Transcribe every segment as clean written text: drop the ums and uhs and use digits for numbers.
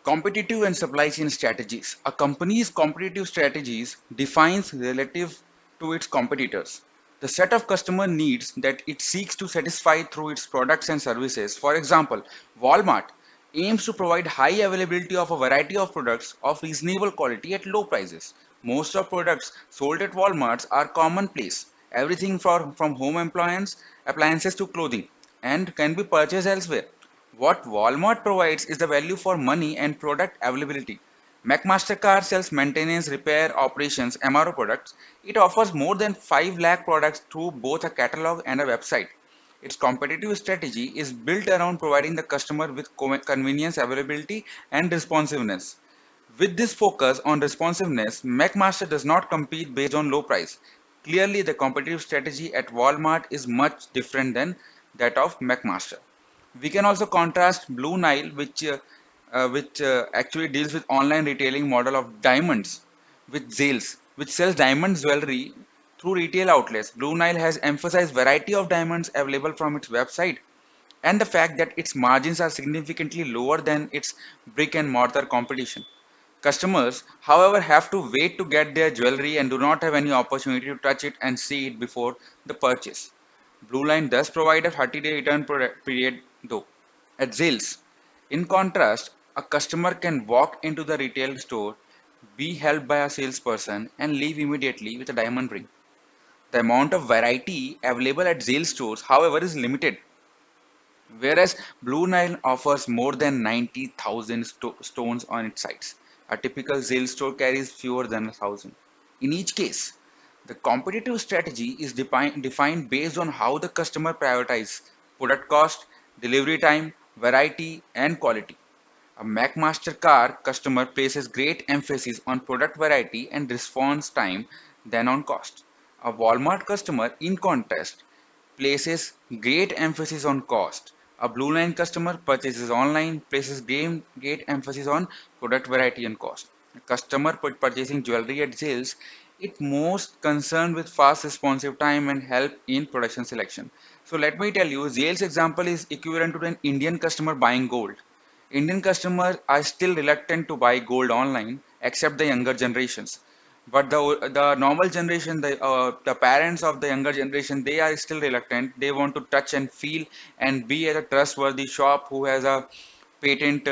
Competitive and supply chain strategies. A company's competitive strategies defines relative to its competitors. The set of customer needs that it seeks to satisfy through its products and services. For example, Walmart aims to provide high availability of a variety of products of reasonable quality at low prices. Most of products sold at Walmarts are commonplace, everything from home appliances to clothing, and can be purchased elsewhere. What Walmart provides is the value for money and product availability. McMaster sells maintenance, repair, operations, MRO products. It offers more than 5 lakh products through both a catalog and a website. Its competitive strategy is built around providing the customer with convenience, availability, and responsiveness. With this focus on responsiveness, McMaster does not compete based on low price. Clearly, the competitive strategy at Walmart is much different than that of McMaster. We can also contrast Blue Nile, which actually deals with online retailing model of diamonds, with Zales, which sells diamonds jewelry through retail outlets. Blue Nile has emphasized variety of diamonds available from its website and the fact that its margins are significantly lower than its brick and mortar competition. Customers, however, have to wait to get their jewelry and do not have any opportunity to touch it and see it before the purchase. Blue Line does provide a 30-day return period though. At Zales, in contrast, a customer can walk into the retail store, be helped by a salesperson, and leave immediately with a diamond ring. The amount of variety available at Zales stores, however, is limited, whereas Blue Nile offers more than 90,000 stones on its sites. A typical Zales store carries fewer than 1,000. In each case, the competitive strategy is defined based on how the customer prioritizes product cost, delivery time, variety, and quality. A McMaster customer places great emphasis on product variety and response time than on cost. A Walmart customer, in contrast, places great emphasis on cost. A Blue Line customer purchases online, places great emphasis on product variety and cost. A customer purchasing jewelry at sales, it most concerned with fast responsive time and help in production selection. So let me tell you, Zales example is equivalent to an Indian customer buying gold. Indian customers are still reluctant to buy gold online, except the younger generations. But the normal generation, the parents of the younger generation, they are still reluctant. They want to touch and feel and be at a trustworthy shop who has a patent.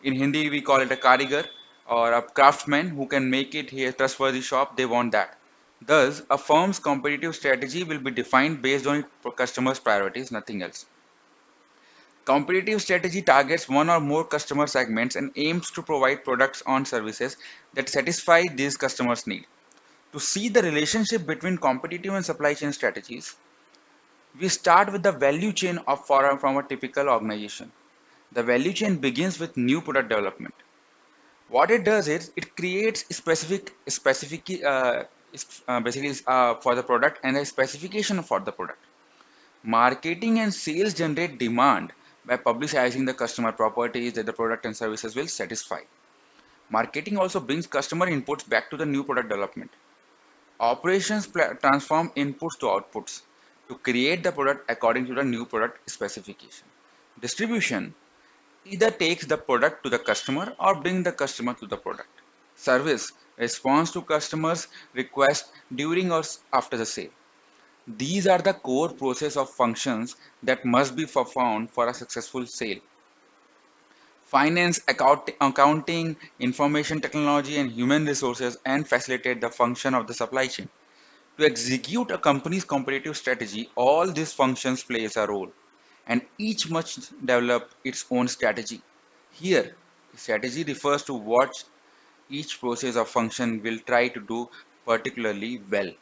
In Hindi, we call it a karigar or a craftsman who can make it here trustworthy shop. They want that. Thus, a firm's competitive strategy will be defined based on its customers' priorities, nothing else. Competitive strategy targets one or more customer segments and aims to provide products or services that satisfy these customers' needs. To see the relationship between competitive and supply chain strategies, we start with the value chain from a typical organization. The value chain begins with new product development. What it does is it creates basically for the product and a specification for the product. Marketing and sales generate demand by publicizing the customer properties that the product and services will satisfy. Marketing also brings customer inputs back to the new product development. Operations transform inputs to outputs to create the product according to the new product specification. Distribution either takes the product to the customer or bring the customer to the product. Service responds to customers' request during or after the sale. These are the core process of functions that must be performed for a successful sale. Finance, accounting, information technology, and human resources and facilitate the function of the supply chain. To execute a company's competitive strategy, all these functions plays a role, and each must develop its own strategy. Here, strategy refers to what each process or function will try to do particularly well.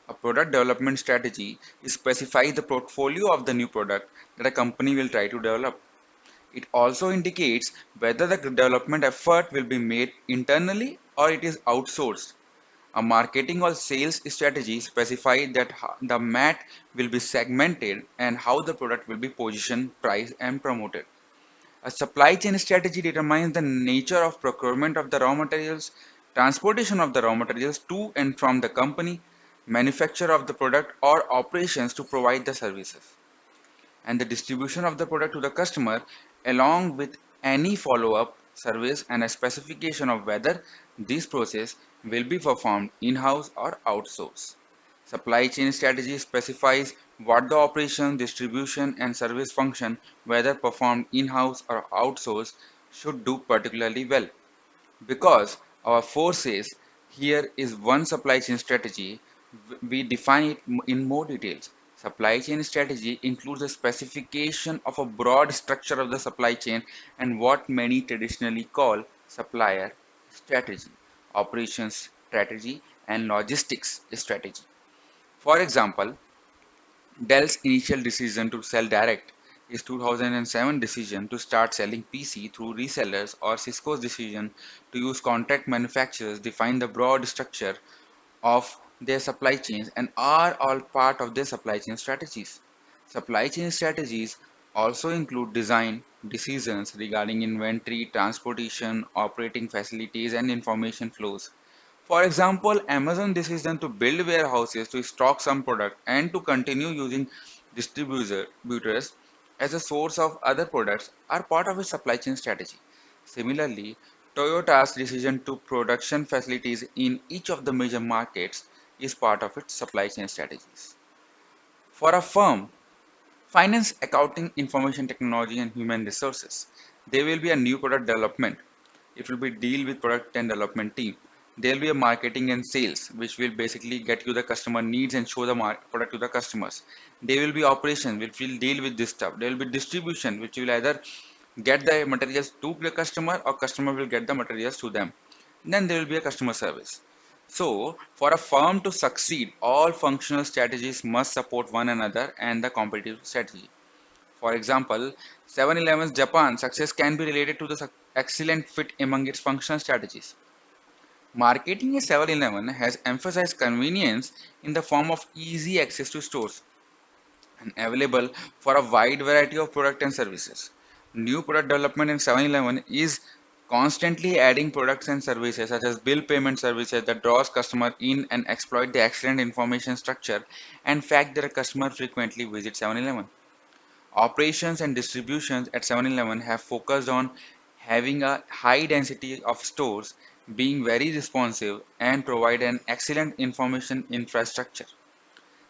A product development strategy specifies the portfolio of the new product that a company will try to develop. It also indicates whether the development effort will be made internally or it is outsourced. A marketing or sales strategy specifies that the mat will be segmented and how the product will be positioned, priced, and promoted. A supply chain strategy determines the nature of procurement of the raw materials, transportation of the raw materials to and from the company, manufacture of the product, or operations to provide the services, and the distribution of the product to the customer, along with any follow up service, and a specification of whether this process will be performed in-house or outsourced. Supply chain strategy specifies what the operation, distribution, and service function, whether performed in-house or outsourced, should do particularly well. Because our forces here is one supply chain strategy, we define it in more details. Supply chain strategy includes a specification of a broad structure of the supply chain and what many traditionally call supplier strategy, operations strategy, and logistics strategy. For example, Dell's initial decision to sell direct, his 2007 decision to start selling PC through resellers, or Cisco's decision to use contract manufacturers define the broad structure of their supply chains and are all part of their supply chain strategies. Supply chain strategies also include design decisions regarding inventory, transportation, operating facilities, and information flows. For example, Amazon decision to build warehouses to stock some product and to continue using distributors as a source of other products are part of its supply chain strategy. Similarly, Toyota's decision to production facilities in each of the major markets is part of its supply chain strategies. For a firm, finance, accounting, information technology, and human resources, there will be a new product development. It will be deal with product and development team. There will be a marketing and sales, which will basically get you the customer needs and show the product to the customers. There will be operations, which will deal with this stuff. There will be distribution, which will either get the materials to the customer or customer will get the materials to them. Then there will be a customer service. So, for a firm to succeed, all functional strategies must support one another and the competitive strategy. For example, 7-Eleven's Japan success can be related to the excellent fit among its functional strategies. Marketing at 7-Eleven has emphasized convenience in the form of easy access to stores and available for a wide variety of products and services. New product development in 7-Eleven is constantly adding products and services such as bill payment services that draws customer in and exploit the excellent information structure and fact that a customer frequently visits 7-Eleven. Operations and distributions at 7-Eleven have focused on having a high density of stores, being very responsive, and provide an excellent information infrastructure.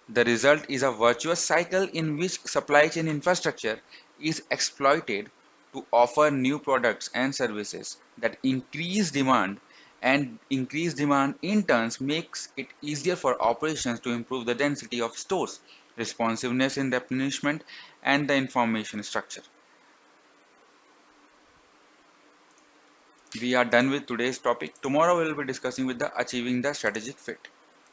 The result is a virtuous cycle in which supply chain infrastructure is exploited to offer new products and services that increase demand, and increased demand in turn makes it easier for operations to improve the density of stores, responsiveness in replenishment, and the information structure. We are done with today's topic. Tomorrow we will be discussing with the achieving the strategic fit.